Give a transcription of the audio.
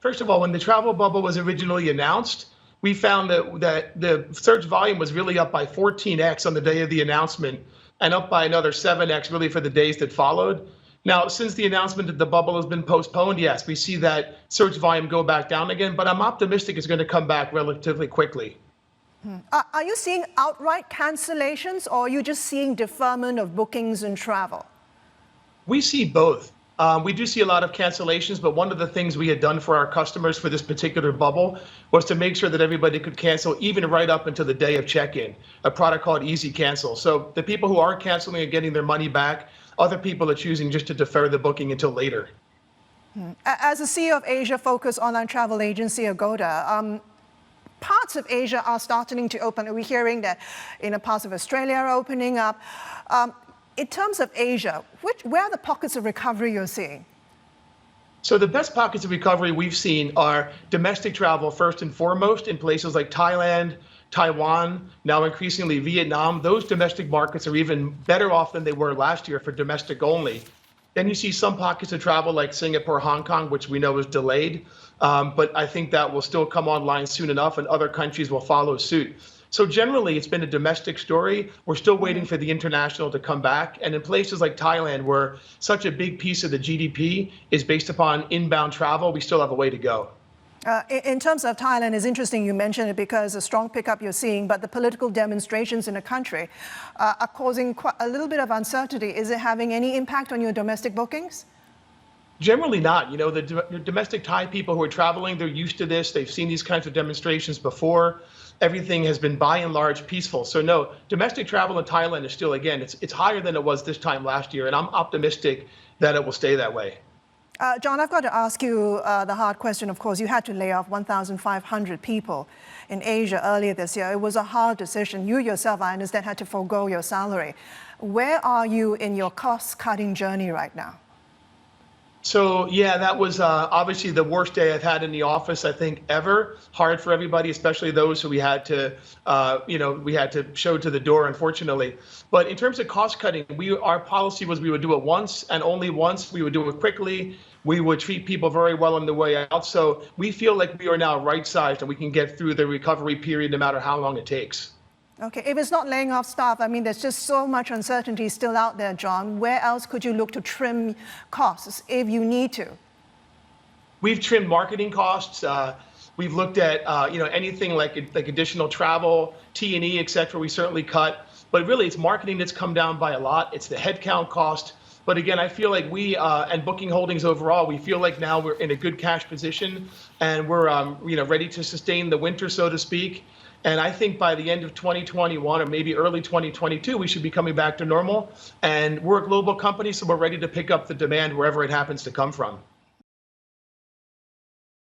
First of all, when the travel bubble was originally announced, we found that the search volume was really up by 14x on the day of the announcement and up by another 7x really for the days that followed. Now, since the announcement that the bubble has been postponed, yes, we see that search volume go back down again, but I'm optimistic it's going to come back relatively quickly. Are you seeing outright cancellations, or are you just seeing deferment of bookings and travel? We see both. We do see a lot of cancellations, but one of the things we had done for our customers for this particular bubble was to make sure that everybody could cancel even right up until the day of check-in, a product called Easy Cancel. So the people who are canceling are getting their money back. Other people are choosing just to defer the booking until later. As the CEO of Asia-focused online travel agency Agoda, parts of Asia are starting to open. We're hearing that parts of Australia are opening up. In terms of Asia, where are the pockets of recovery you're seeing? So the best pockets of recovery we've seen are domestic travel first and foremost in places like Thailand, Taiwan, now increasingly Vietnam. Those domestic markets are even better off than they were last year for domestic only. Then you see some pockets of travel like Singapore, Hong Kong, which we know is delayed. But I think that will still come online soon enough and other countries will follow suit. So generally, it's been a domestic story. We're still waiting for the international to come back. And in places like Thailand, where such a big piece of the GDP is based upon inbound travel, we still have a way to go. In terms of Thailand, it's interesting you mentioned it because a strong pickup you're seeing, but the political demonstrations in the country are causing quite a little bit of uncertainty. Is it having any impact on your domestic bookings? Generally not. The domestic Thai people who are traveling, they're used to this. They've seen these kinds of demonstrations before. Everything has been by and large peaceful. So no, domestic travel in Thailand is still, again, it's higher than it was this time last year. And I'm optimistic that it will stay that way. John, I've got to ask you the hard question. Of course, you had to lay off 1,500 people in Asia earlier this year. It was a hard decision. You yourself, I understand, had to forego your salary. Where are you in your cost-cutting journey right now? So yeah, that was obviously the worst day I've had in the office, I think, ever. Hard for everybody, especially those who we had to show to the door, unfortunately. But in terms of cost cutting, our policy was we would do it once and only once. We would do it quickly. We would treat people very well on the way out. So we feel like we are now right-sized and we can get through the recovery period no matter how long it takes. Okay, if it's not laying off staff, I mean, there's just so much uncertainty still out there, John. Where else could you look to trim costs if you need to? We've trimmed marketing costs. We've looked at anything like additional travel, T&E, et cetera. We certainly cut. But really, it's marketing that's come down by a lot. It's the headcount cost. But again, I feel like we and Booking Holdings overall, we feel like now we're in a good cash position and we're ready to sustain the winter, so to speak. And I think by the end of 2021 or maybe early 2022, we should be coming back to normal. And we're a global company, so we're ready to pick up the demand wherever it happens to come from.